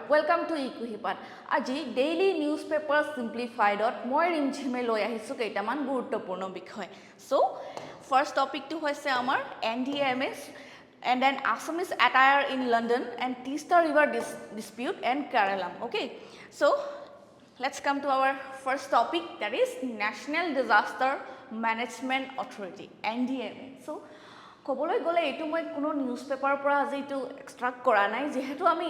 Welcome to eKuhipath. Aji daily newspaper simplified moi rimchime loi ahisu keitaman guruttopurno bikhoy. So first topic to hoise amar NDMS and then Assamese attire in London and Teesta River dispute and Kerala. Okay, so let's come to our first topic, that is National Disaster Management Authority, NDMA. So কবলৈ গলে এটো মই কোনো newspaper পৰা আজি এটো এক্সট্ৰাক্ট কৰা নাই যেহেতু আমি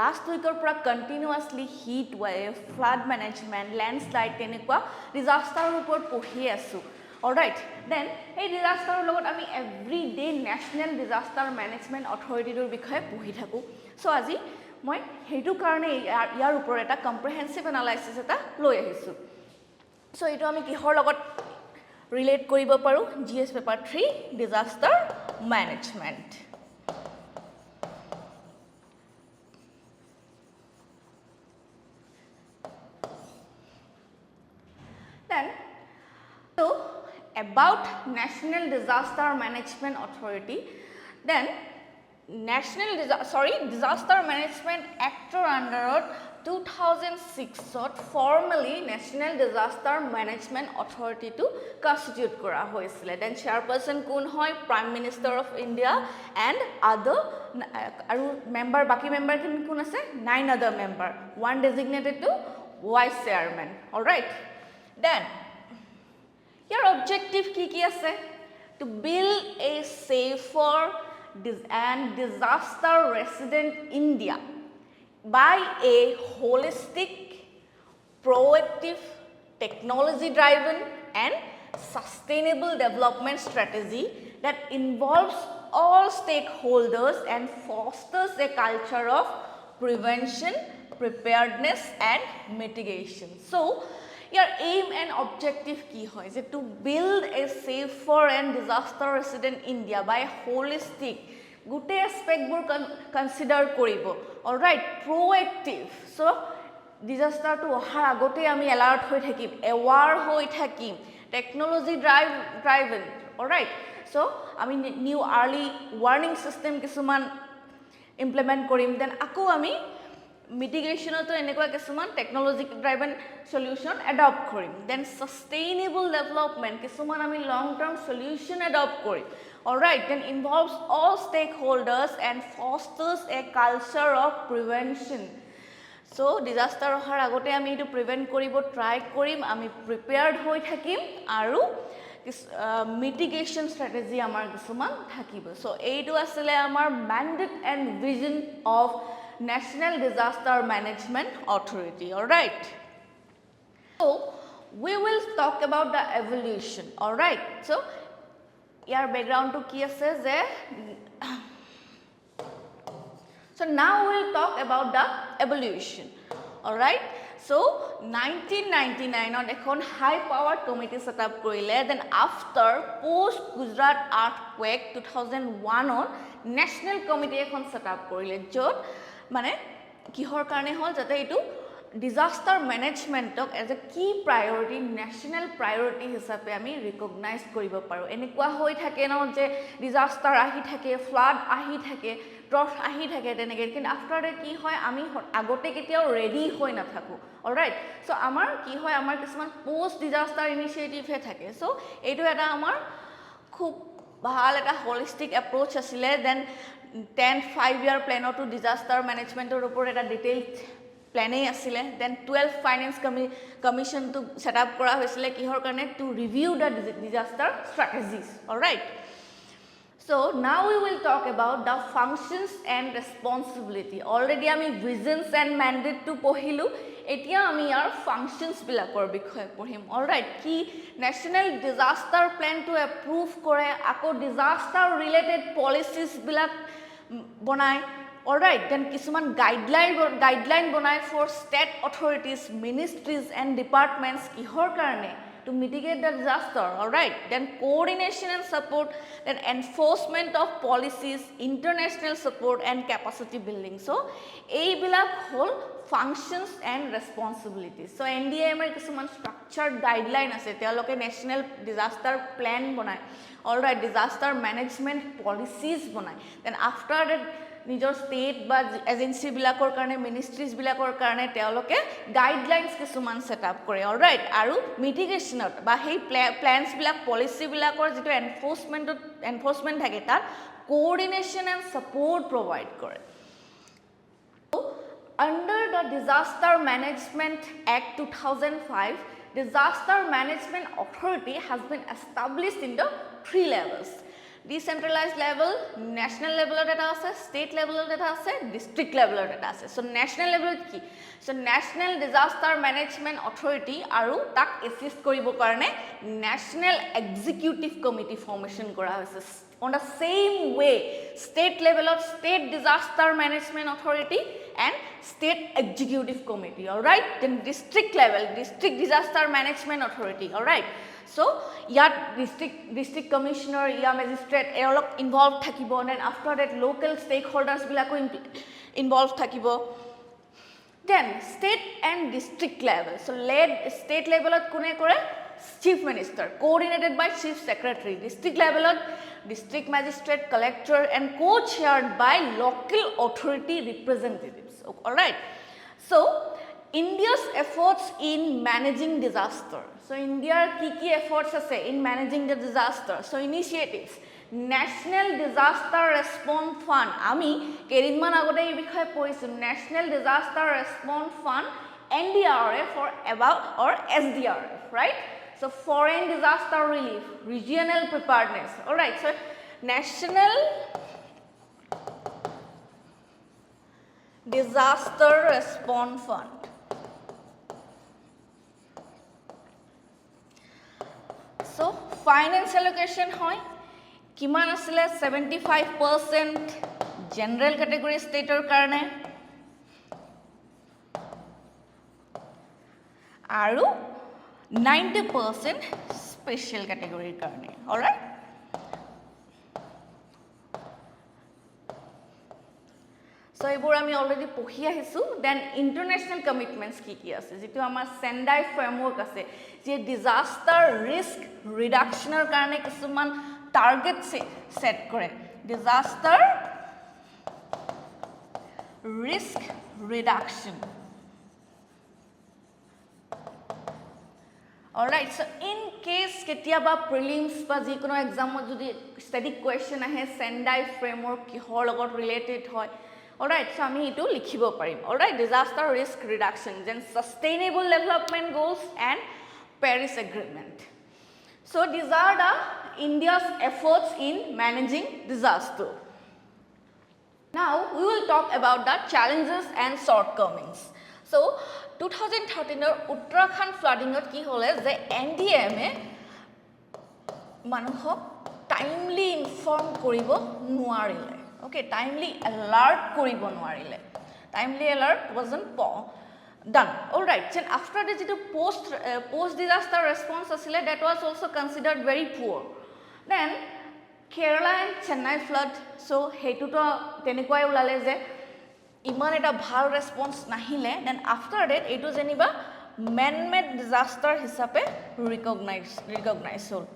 লাষ্ট উইকৰ পৰা continuously heat wave flood management landslide তেনেকুৱা ডিজাস্টাৰৰ ওপৰত পঢ়ি আছো অলৰাইট দেন এই ডিজাস্টাৰৰ লগত আমি every day national disaster management অথৰিটিৰ বিষয়ে পঢ়ি থাকো সো আজি মই হেতু কাৰণে ইয়াৰ ওপৰত এটা কম্প্ৰিহেনসিভ এনালাইসিস এটা লৈ আহিছো সো এটো আমি কিহৰ লগত relate koribo paru GS paper 3 disaster management. Then so about National Disaster Management Authority, then Disaster Management Act under 2006 formally National Disaster Management Authority to constitute kora hoisile. Then chairperson kun hoy Prime Minister of India and other aru member baki member kun ase 9 other member, one designated to vice chairman. All right, then your objective ki ase to build a safer and disaster resident India by a holistic, proactive, technology-driven and sustainable development strategy that involves all stakeholders and fosters a culture of prevention, preparedness and mitigation. So, your aim and objective key is to build a safer and disaster resident India by a holistic গোটে এসপেক্টবোৰ consider কৰিব alright প্ৰোঅ্যাক্টিভ so disaster two অহাৰ আগতে আমি alert হৈ থাকিম এৱাৰ হৈ থাকিম technology driven alright so আমি নিউ আৰ্লি ওয়াৰ্নিং সিস্টেম কিছুমান ইমপ্লিমেন্ট কৰিম দেন আকো আমি মিটিগেশনতো এনেকুৱা কিছুমান টেকনোলজি ড্ৰাইভেন সলিউশন এডপ্ট কৰিম দেন সাস্টেইনেবল ডেভেলপমেন্ট কিছুমান আমি লং টাৰ্ম সলিউশন এডপ্ট কৰিম. Alright, then involves all stakeholders and fosters a culture of prevention. So, disaster ohar agote ami etu prevent koribo try korim, ami prepared hoi thakim aru mitigation strategy amar kisuman thakibo. So, eitu asile amar mandate and vision of National Disaster Management Authority. Alright. So, we will talk about the evolution. Alright. So, your background to ki ase je so now we will talk about the evolution. All right, so 1999 on ekhon high powered committee set up korile, then after post Gujarat earthquake 2001 on national committee ekhon set up korile jot mane kihor karone hol jate etu disaster management as a key priority, national priority hisabe ami recognize koribo paru. Enekwa hoi thake no je disaster ahi thake, flood ahi thake, drought ahi thake teneke, kin after that ki hoy ami agote ketiao ready hoi na thaku. All right, so amar ki hoy amar kisman post disaster initiative he thake. So etu eta amar khub bhal eta holistic approach asile. Then 10 5-year plan to disaster management or upor eta detailed planning asile. Then 12 finance commission to set up kora hoisile kihor karone to review the disaster strategies. All right, so now we will talk about the functions and responsibility. Already ami visions and mandate to pohilu, etia ami yar functions bilakor bikhoye pohim. All right, ki national disaster plan to approve kore, ako disaster related policies bilak bonai. All right, then kisuman guideline bonai for state authorities, ministries and departments kihor karone to mitigate the disaster. All right, then coordination and support, then enforcement of policies, international support and capacity building. So ei bilak hol functions and responsibilities. So NDMA kisuman structured guideline ase tealoke national disaster plan bonai. All right, disaster management policies bonai. Then after that নিজৰ state বা agency বিলাকৰ কাৰণে মিনিষ্ট্ৰিজ বিলাকৰ কাৰণে তেওঁলোকে guidelines কিছুমান setup কৰে alright আৰু মিটিগেশনত বা সেই প্ল্যানছ বিলাক পলিসি বিলাকৰ যেটো এনফোৰ্সমেন্ট থাকে তাত কোঅৰ্ডিনেশন এন্ড সাপোৰ্ট প্ৰভাইড কৰে Under the Disaster Management Act 2005, Disaster Management Authority has been established in the 3 levels. Decentralized level, national level data ase, state level data ase, district level data ase. So national level ki? So National Disaster Management Authority aru tak assist koribo karone National Executive Committee formation kora hoise. On the same way, state level of State Disaster Management Authority and State Executive Committee, all right? Then district level, District Disaster Management Authority, all right? So, yat district commissioner, magistrate, all involved thakibo, and then after that, local stakeholders bilako involved thakibo. Then, state and district level. So, state level at kune kore? Chief Minister, coordinated by Chief Secretary. District level at District Magistrate, Collector, and co-chaired by local authority representatives. All right. So, India's efforts in managing disaster. So, India ki efforts ase in managing the disaster. So, initiatives. National Disaster Response Fund. Ami keridman agote ei bikhoye poisu. National Disaster Response Fund NDRF or SDRF, right? So foreign disaster relief, regional preparedness. All right. So National Disaster Response Fund. So finance allocation hoy kiman asile 75% general category stateor karone aru 90% special category karone. All right. So ebor ami already pohi ahisu. Then international commitments ki ase jitu amar Sendai framework ase je disaster risk reduction er karone kisuman target set kore. Disaster risk reduction. Alright, so in case ketiaba prelims ba jikono exam ot jodi static question ahe Sendai framework ki hor logot related hoy. Alright, so ami etu likhibo parim. Alright, disaster risk reduction, then sustainable development goals and Paris Agreement. So these are the India's efforts in managing disaster. Now we will talk about the challenges and shortcomings. So 2013 Uttarakhand flooding ki hole je NDMA manuhok timely inform koribo nuarile. Okay, timely alert koribo nuarile. Timely alert wasn't done. All right. Then after the post disaster response asile that was also considered very poor. Then Kerala and Chennai flood. So hetu to tenekwai ulale je iman eta bhal response nahile. Then after that etu jeniba man-made disaster hisabe recognize hol.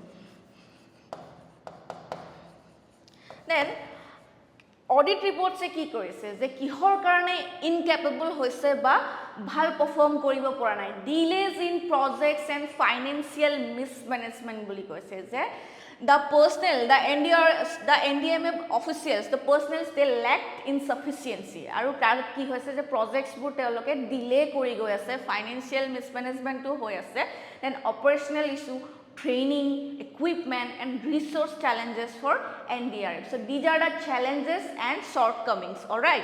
Then audit report se ki korise je kihor karone incapable hoise ba bhal perform koribo pora nai. Delays in projects and financial mismanagement boli koise je the personnel, the NDMA officials, the personnel they lacked insufficiency. Aru tar ki hoise je projects bur teoloke delay kori goi ase, financial mismanagement to hoi ase, then operational issue, training, equipment and resource challenges for NDRF. So these are the challenges and shortcomings. All right.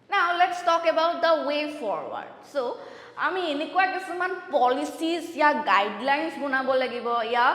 Now let's talk about the way forward. So আমি এনেকুৱা কিছুমান policies या guidelines বনাব লাগিব या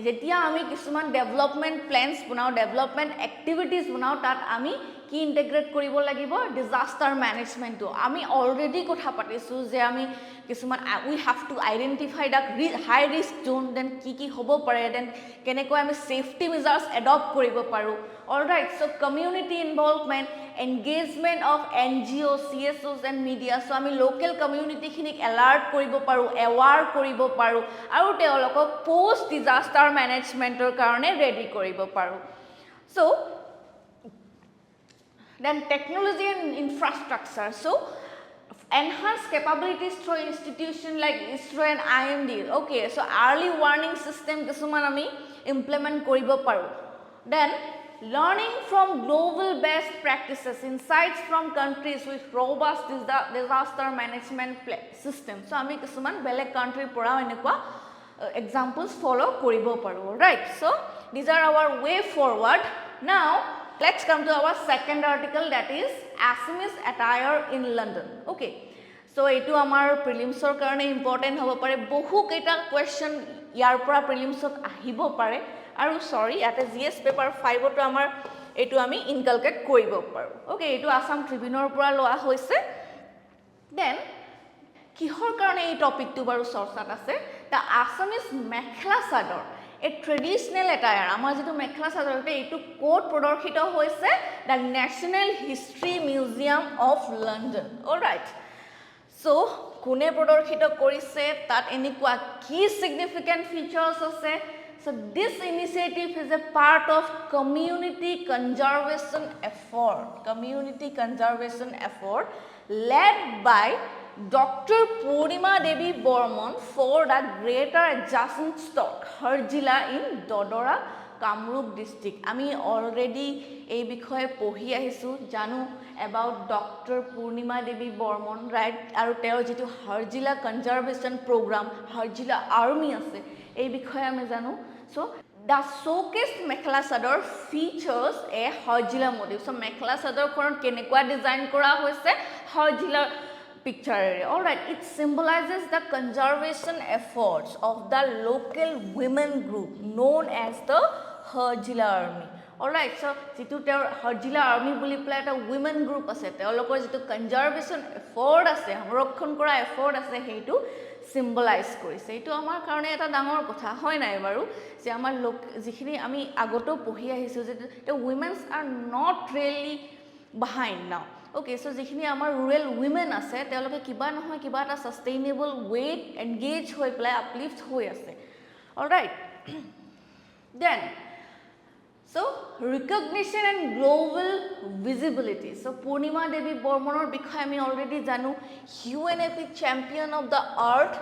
যেতিয়া আমি কিছুমান ডেভেলপমেন্ট প্ল্যানস বনাও ডেভেলপমেন্ট এক্টিভিটিজ বনাও তাত আমি কি ইন্টিগ্ৰেট কৰিব লাগিব ডিজাস্টাৰ মেনেজমেন্টটো আমি অলৰেডি কথা পাতিছো যে আমি কিছুমান we have to identify the high risk zone then কি হ'ব পাৰে দেন কেনেকৈ আমি সেফটি মেজাৰ্স এডপ্ট কৰিব পাৰো alright so community involvement engagement of NGOs, CSOs and media. So ami local community khinik alert koribo paru, aware koribo paru aru teolokok post disaster management or karone ready koribo paru. So Then technology and infrastructure. So enhanced capabilities through institution like ISRO and IMD. Okay, so early warning system কিছুমান আমি implement কৰিব পাৰো. Then learning from global best practices, insights from countries with robust disaster management system. So আমি কিছুমান বেলেগ country পৰা এনেকুৱা examples follow কৰিব পাৰো. Right, so these are our way forward. Now let's come to our second article, that is Assamese attire in London. Okay, so etu amar prelims or karone important hobo pare, bohu keita question yar pora prelims ot ahibo pare, aru sorry ate GS paper 5 to amar etu ami inculcate koribo paru. Okay, etu Assam Tribune or pora loa hoise. Then kihor karone ei topic tu baru sorchat ase, the Assamese mekhla sador, a traditional attire. Amar jitu mekhla sador te etu code prodorshito hoise the National History Museum of London. All right, so kune prodorshito korise, tat enikwa key significant features ase. So this initiative is a part of community conservation effort led by Dr. Purnima Devi Bormon for the greater adjacent stock, her jila in Dodora, Kamrup district. Ami already ei bikhoye pohi ahisu, janu about Dr. Purnima Devi Bormon, right? Aru teo jitu Harjila conservation program, Harjila army ase, ei bikhoye ami janu. So the showcased mekhla sador features a Harjila motif. So mekhla sador koron kenekwa design kora hoise Harjila picture. All right, it symbolizes the conservation efforts of the local women group known as the Harjila Army. All right, so jitu ter Harjila Army boli pla eta women group ase, teolokor jitu conservation effort ase, সংৰক্ষণ কৰা effort ase, heitu symbolize কৰিছে. এইটো আমাৰ কাৰণে এটা ডাঙৰ কথা হয় নাই বাৰু, যে আমাৰ লোক যিখিনি আমি আগতো পঢ়ি আহিছো যে the women are not really behind now. Okay, so যিখিনি আমাৰ rural women আছে তেওঁলোকে কিবা নহয় কিবা এটা sustainable way engage হৈ প্লাই uplift হৈ আছে. All right, then so recognition and global visibility. So Purnima Devi Bormonor bikhoye ami already janu, UNEP champion of the earth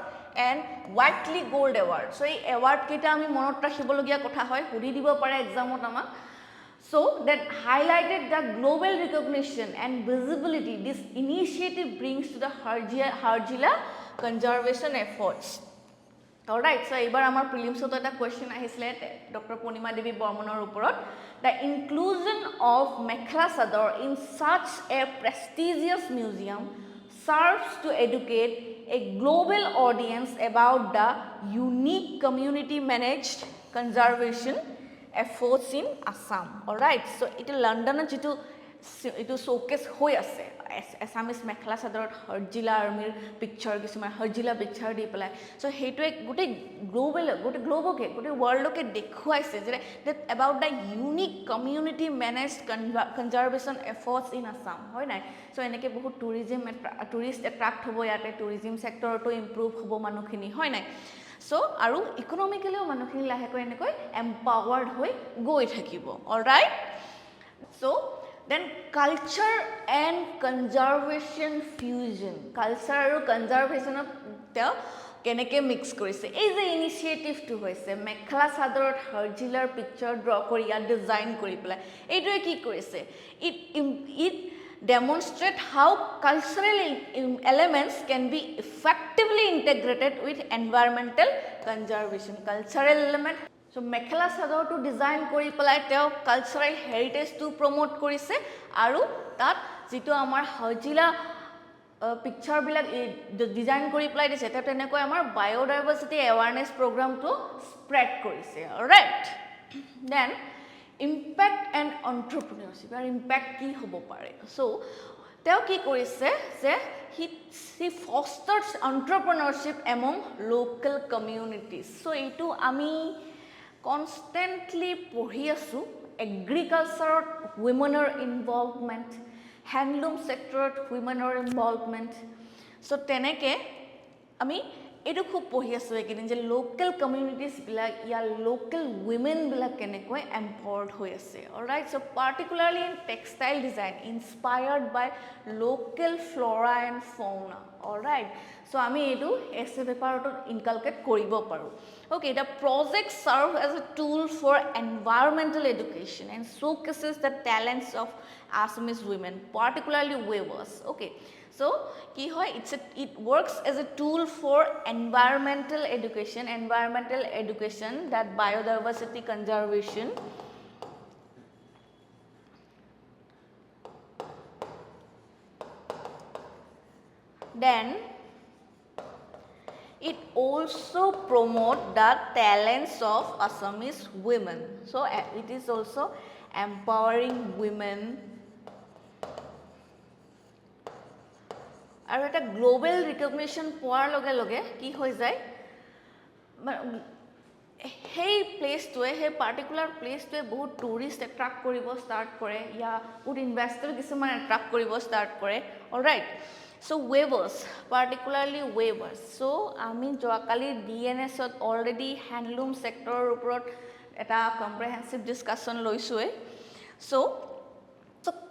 and Whiteley Gold Award. So ei award keita ami monot rakhibologia kotha hoy, hudi dibo pare exam ot amak. So that highlighted the global recognition and visibility this initiative brings to the Harjila conservation efforts. All right, so ebar amar prelims ot eta question ahisle Dr. Purnima Devi Bormonor uporot, the inclusion of mekhla sador in such a prestigious museum serves to educate a global audience about the unique community managed conservation efforts in Assam. All right, so it London jitu itu showcase hoi ase Assamese mekhla sador Harjila army picture kisuma Harjila picture di pelai. So hetu ek gote global gote globe ke gote world ke dekhuaise je that about the unique community managed conservation efforts in Assam hoy nai. So eneke bahut tourist attract hobo yate, tourism sector to improve hobo manukhini hoy nai. So aru economically manukhini lahe ko enekoi empowered hoi goi thakibo. All right, so then culture and conservation fusion, culture aru conservation te keneke mix korise. Ei je initiative tu hoise mekhla sador Harjilar picture draw kori ya design kori pela, etu ki korise, it demonstrate how cultural elements can be effectively integrated with environmental conservation. Cultural element, so mekhla sador to design kori pelai teo cultural heritage to promote korise, aru tat jitu amar Harjila picture bilak design kori pelai dise ta tenekoi amar biodiversity awareness program to spread korise. All right, then impact and entrepreneurship, or impact ki hobo pare. So teo ki korise je he fosters entrepreneurship among local communities. So etu ami constantly পঢ়ি আছো, agriculture women's involvement, handloom sector women's involvement. So teneke ami এইটো খুব পঢ়ি আছো একেদিন যে local communities বিলাক ইয়াৰ local women বিলাক কেনেকৈ এম্পাৱাৰ্ড হৈ আছে alright so particularly in textile design inspired by local flora and fauna alright so আমি এইটো এছে পেপাৰটো ইনকালকেট কৰিব পাৰো okay the project serves as a tool for environmental education and showcases the talents of Assamese women particularly weavers okay so ki hoy it works as a tool for environmental education that biodiversity conservation then it also promote the talents of Assamese women so it is also empowering women আৰু এটা global recognition পোৱাৰ লগে লগে কি হৈ যায় সেই প্লেসটোৱে সেই পাৰ্টিকুলাৰ প্লেসটোৱে বহুত টুৰিষ্ট এট্ৰাক্ট কৰিব ষ্টাৰ্ট কৰে ইয়া বহুত ইনভেষ্টৰ কিছুমান এট্ৰাক্ট কৰিব ষ্টাৰ্ট কৰে alright so weavers particularly weavers so ami joakali dns ot already handloom sector upor eta comprehensive discussion loisue so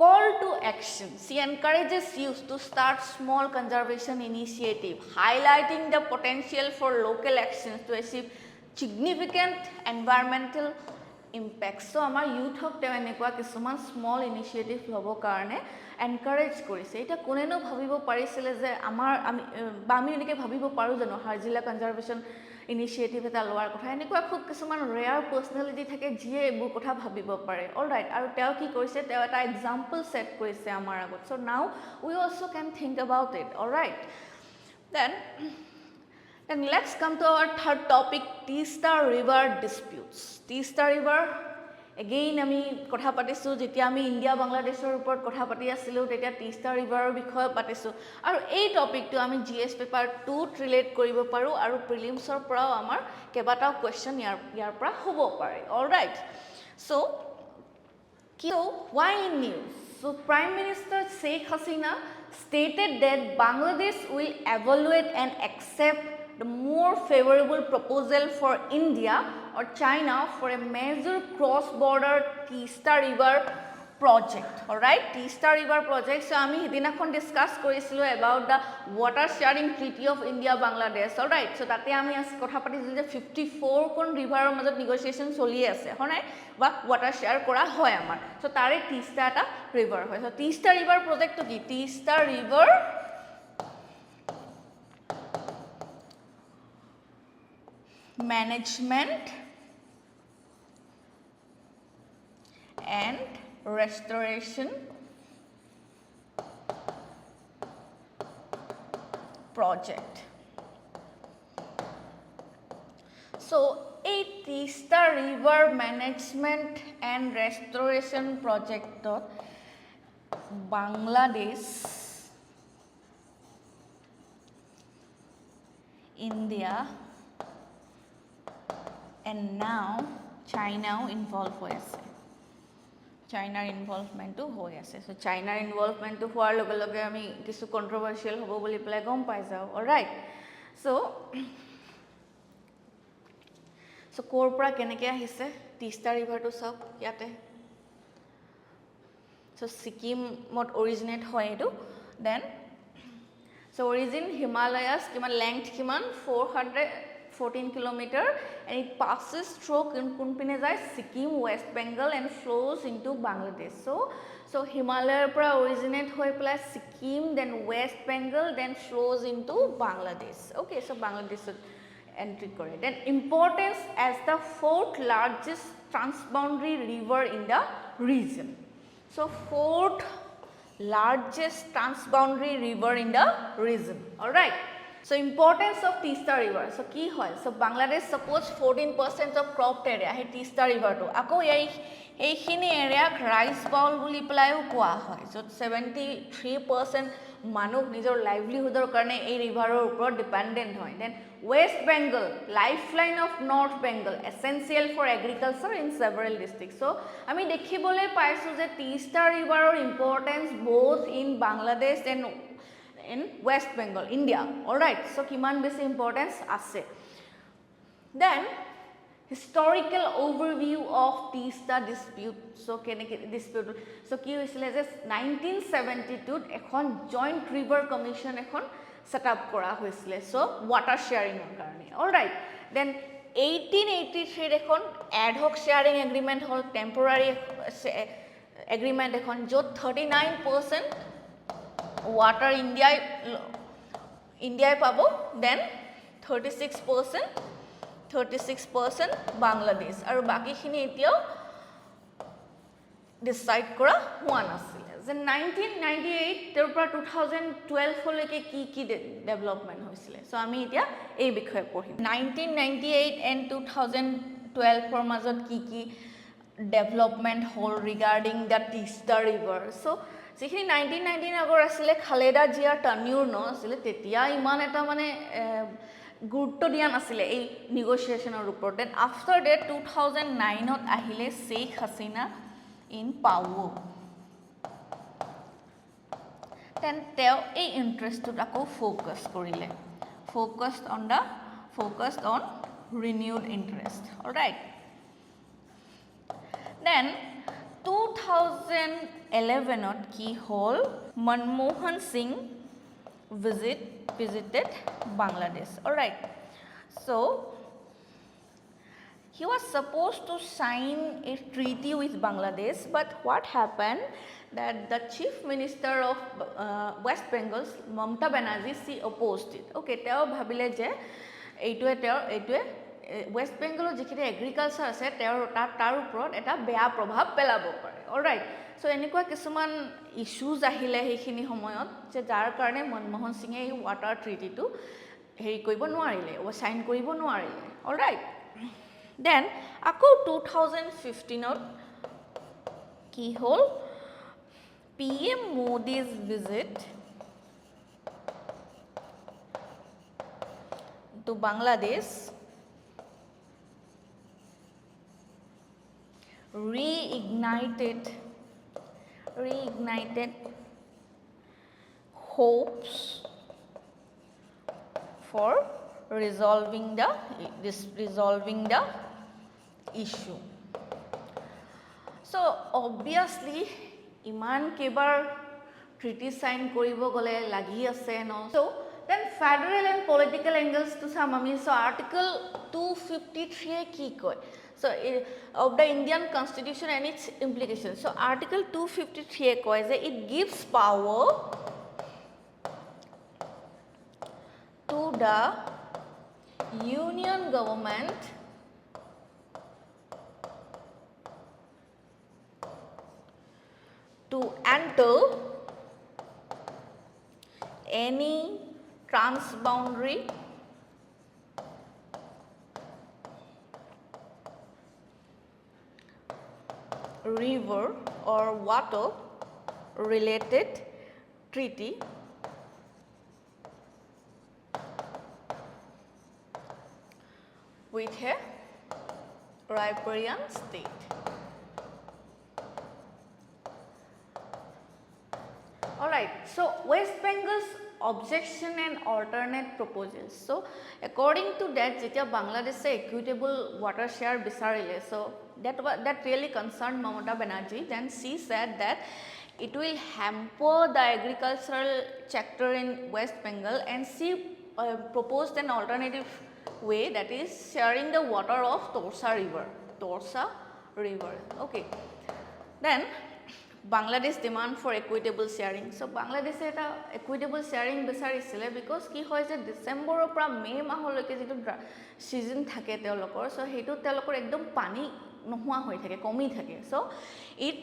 call to action she encourages youth to start small conservation initiative highlighting the potential for local actions to achieve significant environmental impact so amar youth hok te enekwa kisuman small initiative lobo karone encourage কৰিছে এটা কোনেনো ভাবিব পাৰিছিল যে আমাৰ আমি এনেকে ভাবিব পাৰো জানো হাৰজিলা কনজাৰভেশন ইনিশিয়েটিভ এটা লোৱাৰ কথা এনেকুৱা খুব কিছুমান ৰেয়াৰ পাৰ্সনালিটি থাকে যিয়ে এইবোৰ কথা ভাবিব পাৰে অলৰাইট আৰু তেওঁ কি কৰিছে তেওঁ এটা এক্সাম্পল সেট কৰিছে আমাৰ আগত so now we also can think about it alright then let's come to our third topic Tista river disputes Tista river again আমি কথা পাতিছো যেতিয়া আমি ইন্ডিয়া বাংলাদেশৰ ওপৰত কথা পাতি আছিল তেতিয়া তিস্তা ৰিভাৰৰ বিষয়ে পাতিছো আৰু এই টপিকটো আমি জিএস পেপাৰ 2 ৰিলেট কৰিব পাৰো আৰু প্ৰিলিমছৰ পৰাও আমাৰ কেবাটাও কোৱেশ্চন ইয়াৰ পৰা হ'ব পাৰে alright so why in news so prime minister Sheikh Hasina stated that Bangladesh will evaluate and accept the more favorable proposal for India or China for a major cross-border Tista River project. Alright, Tista River project. So, ami hidinakhon discuss korisilo about the water sharing treaty of India Bangladesh. Alright, so tate ami kotha patisilu je 54 kon river majot negotiation choli ase. Alright, ba water share kora hoy amar. So, tare Tista ta river hoy. So, Tista River project to ki Tista River management and restoration project. So, a Tista river management and restoration project Bangladesh, India and now China involved হৈ আছে China involvement to হৈ আছে so China involvement to হোৱাৰ লগে লগে আমি কিছু কন্ট্ৰোভাৰ্সিয়াল হ'ব বুলি প্লে গম পাই যাও অলৰাইট so কোৰ পৰা কেনেকৈ আহিছে তিস্তা ৰিভাৰটো সব ইয়াতে so সিকিমত অৰিজিনেট হয় এটো then so origin Himalayas kiman length kiman 414 kilometer and it passes through kunpine jai Sikkim West Bengal and flows into Bangladesh so Himalaya pra originate hoi pla Sikkim then West Bengal then flows into Bangladesh okay so Bangladesh entry kore then importance as the fourth largest transboundary river in the region so fourth largest transboundary river in the region alright so importance of Tista river so ki hoy so Bangladesh suppose 14% of cropped area he Tista river to ako ei khini area rice bowl buli pelayo koa hoy so 73% manu nijor livelihood or karone ei river or upor dependent hoy then West Bengal lifeline of North Bengal essential for agriculture in several districts so ami dekhibole paisu je Tista river or importance both in Bangladesh and in West Bengal, India. Alright, so kiman besi importance ase. Then historical overview of Teesta dispute. So keneke dispute. So ki hoisile je 1972 ekhon joint river commission ekhon set up kora hoisile. So water sharing or karone. Alright, then 1883 ekhon ad hoc sharing agreement hol, temporary agreement ekhon jot 39% water India pabo, then 36% Bangladesh aru baki khini etiao decide kora hua nasile. Then 1998 ter pora 2012 holeke ki development hoisile. So ami etia ei bikhoye pohim. 1998 and 2012 for majot ki development hol regarding the Teesta river. So যেখিনি 1919 আগৰ আছিল খালেদা জিয়াৰ টানিউৰ ন আছিল তেতিয়া ইমান এটা মানে গুৰুত্ব দিয়া নাছিল এই নেগোসিয়েশনৰ ওপৰত। দেন আফটাৰ ডেট 2009 ত আহিলে Sheikh Hasina in power. Then তেওঁ এই ইন্টাৰেষ্টত আকৌ ফোকাস কৰিলে, focused on renewed interest. Alright, then 2011 ot ki hol Manmohan Singh visited Bangladesh. Alright, so he was supposed to sign a treaty with Bangladesh, but what happened that the chief minister of West Bengal, Mamata Banerjee, she opposed it. Okay, teo bhabile je eitue West Bengal jikhine agriculture ase tar uprot eta beya prabhav pelabo pare. Alright, so enikwa kisuman issues ahile hekhini homoyot je jar karone Manmohan Singhe ei water treaty to hei koibo noarile o sign koribo noarile. Alright, then ako 2015 ot ki hol PM Modi's visit to Bangladesh reignited hopes for resolving the issue. So obviously iman kebar treaty sign koribo gole lagi ase no. So then federal and political angles to samami. So article 253 ki koy, so of the Indian constitution and its implications. So article 253 koy je it gives power to the union government to enter any transboundary river or water related treaty with a riparian state. Alright, so West Bengal's objection and alternate proposals. So according to that, jetia Bangladesh equitable water share bisarile, so that really concerned Mamata Banerjee. Then she said that it will hamper the agricultural sector in West Bengal, and she proposed an alternative way, that is sharing the water of Torsa river. Okay, then Bangladesh demand for equitable sharing. So Bangladesh eta equitable sharing bisarisile because ki hoy je December pra May maholoke jitu season thake telokor, so hetu telokor ekdom pani nohua hoi thake, komi thake. So it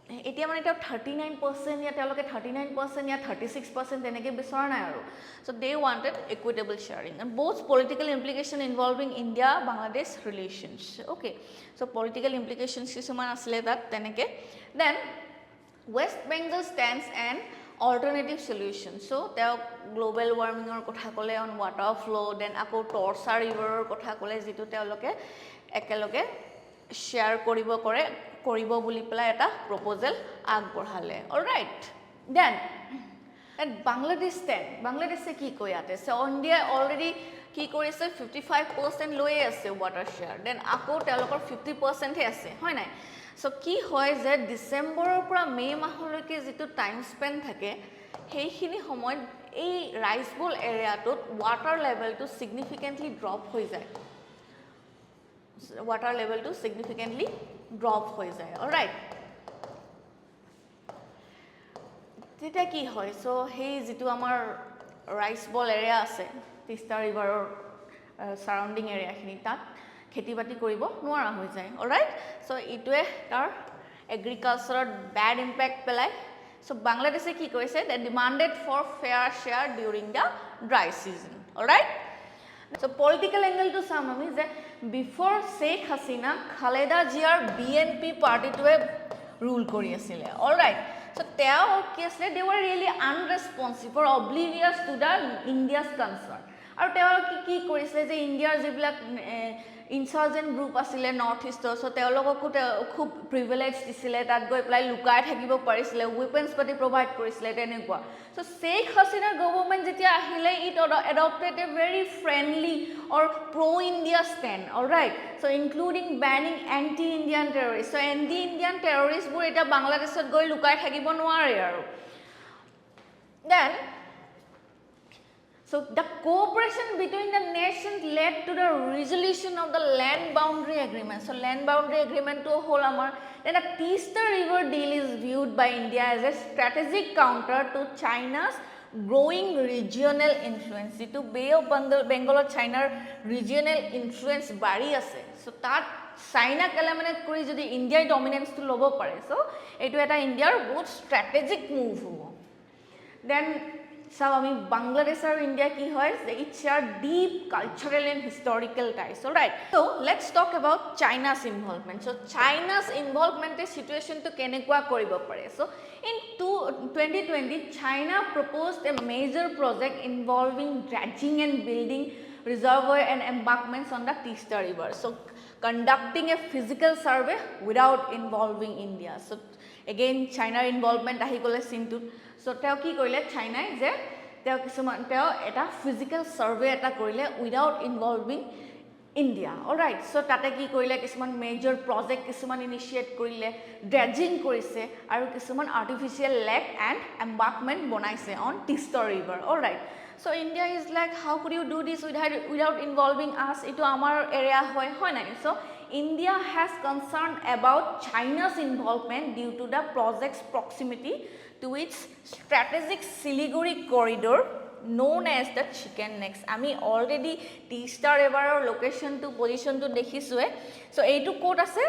etia mane ta 39% ya teloke 39% ya 36% eneke bisora nai aru. So they wanted equitable sharing and both political implication involving India Bangladesh relations. Okay, so political implications kisuman asile that teneke. Then West Bengal stands an alternative solution. So there global warming or kotha kole on water flow, then ako Torsa river kotha kole jitu teloke ekeloge share koribo buli pela eta proposal ag borhale. Alright, then And Bangladesh 10 Bangladesh কি কই আছে so India already কি কৰিছে 55% লৈ আছে water share then আকৌ তেওঁলোকৰ 50% হে আছে হয় নাই so কি হয় যে ডিসেম্বৰৰ পৰা মে মাহলৈকে যেটো টাইম স্পেন থাকে সেইখিনি সময়ত এই ৰাইস বল এৰিয়াটোত water level to significantly drop হৈ যায় water level to significantly drop হৈ যায় all right তেতিয়া কি হয় সো হেই যেটো আমাৰ ৰাইস বল এৰিয়া আছে তিস্তা ৰিভাৰৰ সাৰাউন্ডিং এৰিয়াখিনি তাত খেতিবাতি কৰিব নোৱাৰা হৈ যায় অলৰাইট সো ইটোৱে তাৰ এগ্ৰিকালচাৰত ব্যাড ইম্প্যাক্ট পেলাই সো বাংলাদেশে কি কৈছে they demanded for fair share during the dry season alright so political এংগেলটো চাম আমি যে বিফৰ শেখ হাসিনা খালেদা জিয়াৰ বিএনপি পাৰ্টিটোৱে rule কৰি আছিল alright so they were really unresponsive or oblivious to the India's concern আৰু কি কৰিছে যে ইন্ডিয়াৰ যিবিলাক ইনসাৰ্জেন্ট গ্ৰুপ আছিল নৰ্থ ইষ্টৰ সো তেওঁলোককো খুব প্ৰিভিলেজ দিছিলে তাত গৈ প্লাই লুকাই থাকিব পাৰিছিলে ওয়েপন্স পাতি প্ৰভাইড কৰিছিলে তেনেকুৱা সো শেখ হাসিনা গভৰ্নমেন্ট যেতিয়া আহিলে it adopted a very friendly or pro India stand alright so including banning anti Indian terrorists so anti Indian terrorists বোৰ এটা বাংলাদেশত গৈ লুকাই থাকিব নোৱাৰে আৰু then so the cooperation between the nations led to the resolution of the land boundary agreement so land boundary agreement to whole amar then the Tista River deal is viewed by India as a strategic counter to China's growing regional influence to Bay of Bengal China regional influence bari ase so that China eliminate kori jodi India dominance to lobo pare so etu eta India both strategic move hobo then so I mean Bangladesh and India ki hoy it share deep cultural and historical ties all right so let's talk about China's involvement so China's involvement is situation to kenekwa koribo pare so in 2020 China proposed a major project involving dredging and building reservoir and embankments on the Tista River so conducting a physical survey without involving India so again China involvement ahi gole sintu so teo ki koile China je teo kisuman teo eta physical survey eta korile without involving India all right so tate ki koile kisuman major project kisuman initiate korile dredging korise aru kisuman artificial lake and embankment bonaise on Tista River all right so India is like how could you do this without involving us itu amar area hoy na so India has concern about China's involvement due to the project's proximity to its strategic Siliguri corridor known as the chicken necks ami already Tista River location to position to dekhisue so eitu code ase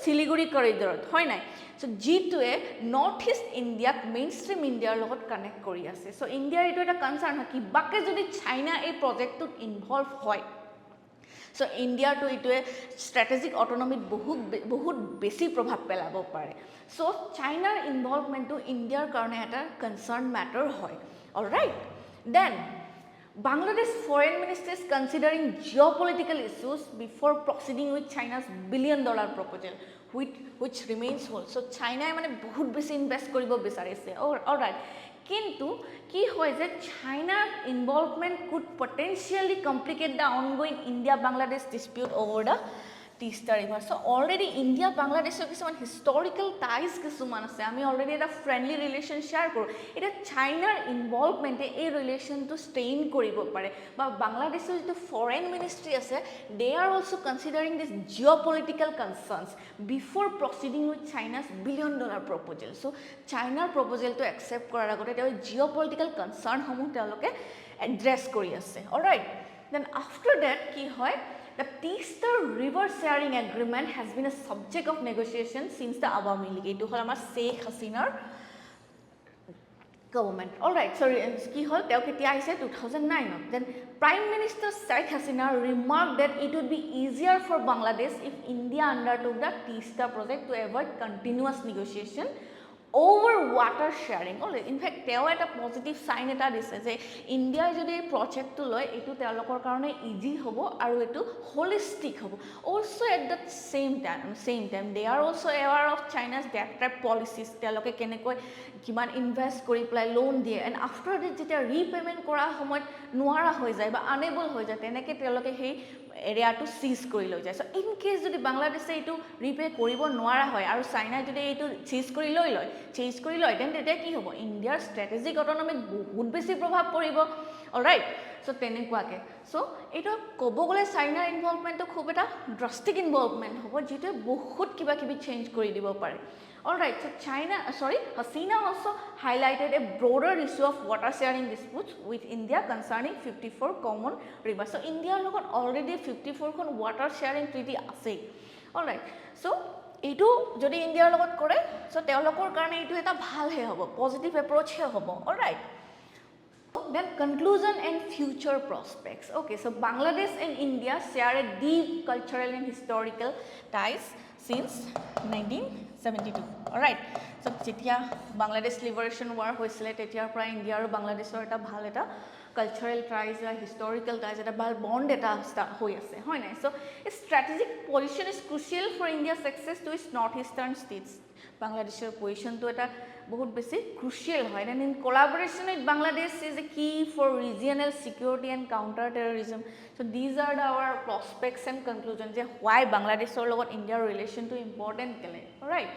Siliguri corridor hoy nai so G2 northeast India mainstream India logot connect kori ase so India etu eta concern ki bakke jodi China ei project to involve hoy so India to itue strategic autonomy bahut beshi prabhav pelabo pare so China involvement to India karone eta concern matter hoy all right then Bangladesh foreign minister is considering geopolitical issues before proceeding with China's $1 billion proposal which remains whole so China mane bahut beshi invest koribo bicharise all right kintu ki hoy je China involvement could potentially complicate the ongoing India Bangladesh dispute over the Tista River so already India Bangladesh kisuman historical ties kisuman ase ami already eta friendly relation share koru eta China involvement ei relation to strain koribo pare ba Bangladesh to foreign ministry ase they are also considering this geopolitical concerns before proceeding with China's $1 billion proposal so China proposal to accept korar agote eta geopolitical concern homu teloke address kori ase all right then after that ki hoy the Tista River sharing agreement has been a subject of negotiation since the Awami League. Etu hol amar Sheikh Hasina's government. All right, sorry, ki hol teo ketia aise 2009. Then Prime Minister Sheikh Hasina remarked that it would be easier for Bangladesh if India undertook the Tista project to avoid continuous negotiation over water sharing. In fact, তেওঁ এটা positive sign এটা দিছে যে ইণ্ডিয়াই যদি এই প্ৰজেক্টটো লয় এইটো তেওঁলোকৰ কাৰণে ইজি হ'ব আৰু এইটো হোলিষ্টিক হ'ব। Also at the same time they are also aware of China's debt trap policies, তেওঁলোকে কেনেকৈ কিমান ইনভেষ্ট কৰি পেলাই লোন দিয়ে এণ্ড আফটাৰ দিট যেতিয়া ৰিপেমেণ্ট কৰাৰ সময়ত নোৱাৰা হৈ যায় বা আনেবল হৈ যায় তেনেকৈ তেওঁলোকে সেই এৰিয়াটো সিজ কৰি লৈ যায়। চ' ইন কেছ যদি বাংলাদেশে এইটো ৰিপে কৰিব নোৱাৰা হয় আৰু চাইনাই যদি এইটো চেঞ্জ কৰি লয় দেন তেতিয়া কি হ'ব, ইণ্ডিয়াৰ ষ্ট্ৰেটেজিক অটনমিক বহুত বেছি প্ৰভাৱ পৰিব। অলৰাইট, চ' তেনেকুৱাকৈ চ' এইটো ক'ব গ'লে চাইনাৰ ইনভলভমেণ্টটো খুব এটা ড্ৰাষ্টিক ইনভলভমেণ্ট হ'ব যিটোৱে বহুত কিবা কিবি চেঞ্জ কৰি দিব পাৰে। Alright, so Hasina also highlighted a broader issue of water sharing disputes with India concerning 54 common rivers. So India logot already 54 kon water sharing treaty ase. Alright, so etu jodi India logot kore, so teolokor karone etu eta bhal he hobo, positive approach he hobo. Alright, then conclusion and future prospects. Okay, so Bangladesh and India share a deep cultural and historical ties since 1972. Alright, so যেতিয়া Bangladesh liberation war হৈছিলে তেতিয়াৰ পৰা India আৰু বাংলাদেশৰ এটা ভাল এটা cultural ties বা হিষ্টৰিকেল টাইজ এটা ভাল বণ্ড এটা হৈ আছে, হয় নাই? So' strategic position is crucial for ইণ্ডিয়াৰ success to its north eastern states. বাংলাদেশৰ পজিশ্যনটো এটা বহুত বেছি ক্ৰুচিয়েল হয় and in collaboration with Bangladesh is a key for regional security and counter terrorism. So' these are the our prospects and conclusion যে why বাংলাদেশৰ লগত ইণ্ডিয়াৰ ৰিলেশ্যনটো ইম্পৰ্টেণ্ট কেলে। ৰাইট,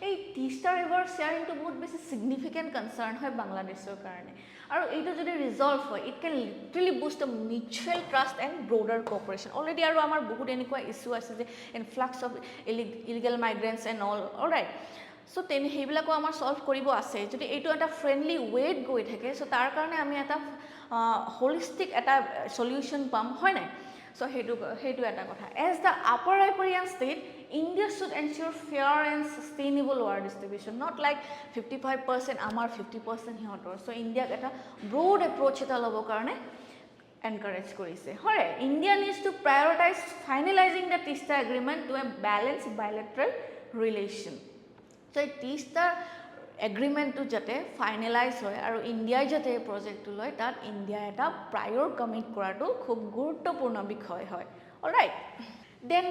এই তিষ্টা ৰিভাৰ শ্বেয়াৰিংটো বহুত বেছি ছিগনিফিকেণ্ট কনচাৰ্ণ হয় বাংলাদেশৰ কাৰণে আৰু এইটো যদি ৰিজল্ভ হয় it can literally boost the mutual trust and broader cooperation. Already আৰু আমাৰ বহুত এনেকুৱা ইছ্যু আছে যে influx of illegal migrants and all right. So' সেইবিলাকো আমাৰ ছল্ভ কৰিব আছে যদি এইটো এটা ফ্ৰেণ্ডলি ৱেত গৈ থাকে। চ' তাৰ কাৰণে আমি এটা হোলিষ্টিক এটা সলিউশ্যন পাম, হয় নাই? চ' সেইটো এটা কথা। As the upper riparian state India should ensure fair and sustainable water distribution, not like 55% আমাৰ 50% সিহঁতৰ। চ' ইণ্ডিয়াক এটা ব্ৰড এপ্ৰ'চ এটা ল'বৰ কাৰণে এনকাৰেজ কৰিছে, হয়। India needs to prioritize finalizing the Teesta agreement to a balance bilateral relation. So' এই তিষ্টা এগ্ৰিমেণ্টটো যাতে ফাইনেলাইজ হয় আৰু ইণ্ডিয়াই যাতে এই প্ৰজেক্টটো লয় তাত ইণ্ডিয়াই এটা প্ৰায়ৰ কমিট কৰাটো খুব গুৰুত্বপূৰ্ণ বিষয় হয়। অলৰাইট, দেন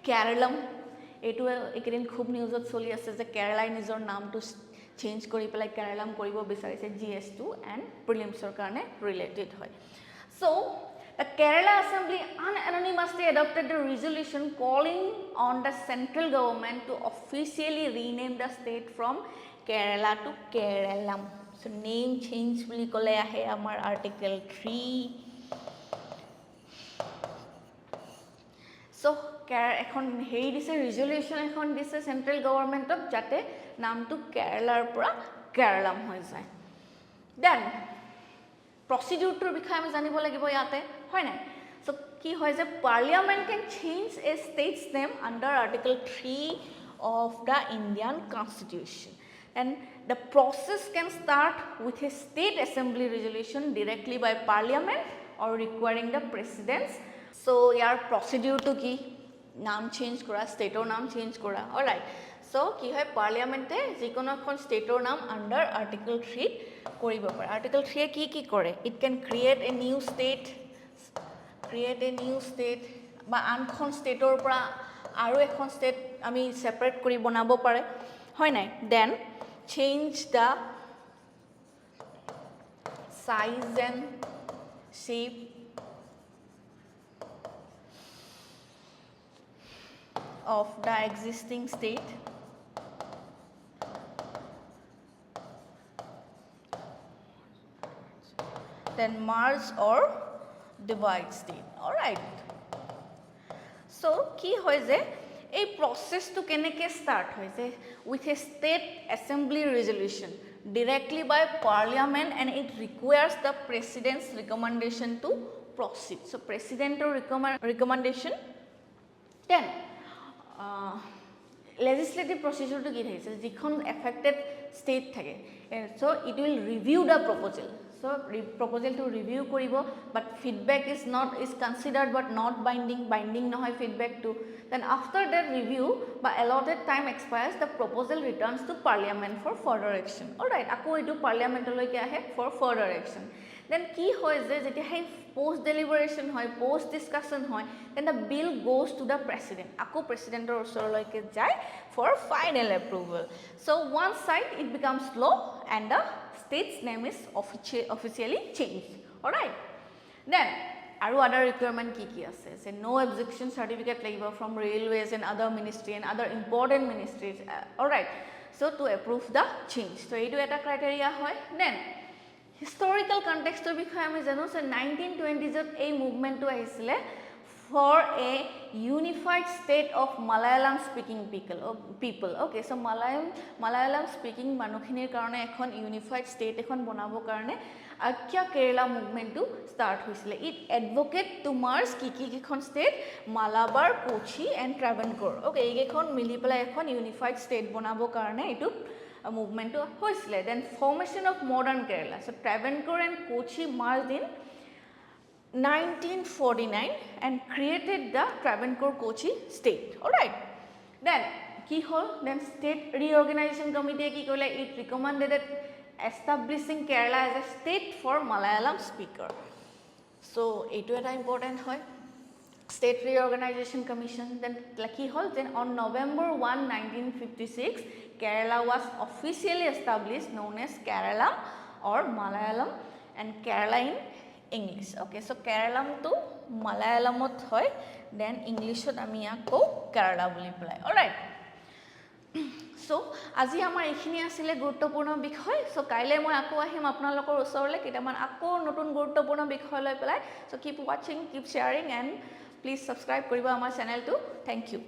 কেৰালাম, এইটো এইকেইদিন খুব নিউজত চলি আছে যে কেৰালাই নিজৰ নামটো চেঞ্জ কৰি পেলাই কেৰালাম কৰিব বিচাৰিছে GS2 এণ্ড প্ৰিলিমছৰ কাৰণে ৰিলেটেড হয়। চ' the Kerala Assembly unanimously adopted the resolution calling on the central government to officially rename the state from Kerala to Keralam. So name change বুলি ক'লে আহে আমাৰ Article 3. So এখন হেৰি দিছে, ৰিজলিউশ্যন এখন দিছে চেণ্ট্ৰেল গভৰ্ণমেণ্টক যাতে নামটো কেৰালাৰ পৰা কেৰালাম হৈ যায়। দেন প্ৰচিডিউৰটোৰ বিষয়ে আমি জানিব লাগিব ইয়াতে, হয় নাই? চ' কি হয় যে parliament can change a state's name under article 3 of the Indian constitution and the process can start with a state assembly resolution directly by parliament or requiring the president's. So' ইয়াৰ প্ৰচিডিউৰটো কি? নাম চেঞ্জ কৰা, ষ্টেটৰ নাম change কৰা, alright. চ' কি হয় পাৰ্লিয়ামেণ্টে যিকোনো এখন ষ্টেটৰ নাম আণ্ডাৰ আৰ্টিকল 3 কৰিব পাৰে। আৰ্টিকল 3 কি কৰে? It can create a new state বা আনখন ষ্টেটৰ পৰা আৰু এখন ষ্টেট আমি ছেপাৰেট কৰি বনাব পাৰে, হয় নাই? Then change the size and shape of the existing state then merge or divide state. All right, so কি হয় যে এই প্ৰচেছটো কেনেকৈ ষ্টাৰ্ট হয় যে with a state assembly resolution directly by parliament and it requires the president's recommendation to proceed. So presidentৰ recommendation then legislative procedure to get যিখন affected state থাকে, so it will review the proposal. So proposal to review koribo but feedback is considered but not binding nohoy feedback to. Then after that review by allotted time expires, the proposal returns to parliament for further action. Alright, ako etu parliament loike ahe for further action. Then ki hoy je jeti hai post deliberation hoy, post discussion hoy, then the bill goes to the president. Ako president or osor loike jai for final approval. So one side it becomes law and the state's name is officially changed. Alright. Then other requirement ki ase, say no objection certificate lagibo from railways and other ministry and other important ministries. Alright. So to approve the change. So etu eta criteria hoy. Then historical context to bikhoy ami jano, so 1920s ot ei movement to ahisile for a unified state of Malayalam speaking people. Okay, so Malayalam speaking manukhinir karone ekhon unified state ekhon bonabo karone Akya Kerala movement to start hoisile. It advocate tumars ki khon state Malabar, Kochi and Travancore. Okay, ekhon mili pela ekhon unified state bonabo karone etu movement to hoisile. Then formation of modern Kerala. So Travancore and Kochi merged in 1949 and created the Travancore Kochi state. Alright. Then ki hol, then state reorganization committee ki kole, it recommended establishing Kerala as a state for Malayalam speaker. So etu eta important hoy. State reorganization commission. Then ki hol, then on November 1, 1956 Kerala was officially established known as Kerala or Malayalam and Kerala in English. Okay, so Keralam to Malayalamot hoy, then English ot ami ako Kerala boli pelai. Alright. So আজি আমাৰ এখিনি আছিল গুৰুত্বপূৰ্ণ বিষয়. So কাইলে মই আকৌ আহিম আপোনালোকৰ ওচৰলে কিটামান আকৌ নতুন গুৰুত্বপূৰ্ণ বিষয় লৈ পেলাই. So keep watching, keep sharing and please subscribe কৰিব আমাৰ চেনেলটো. Thank you.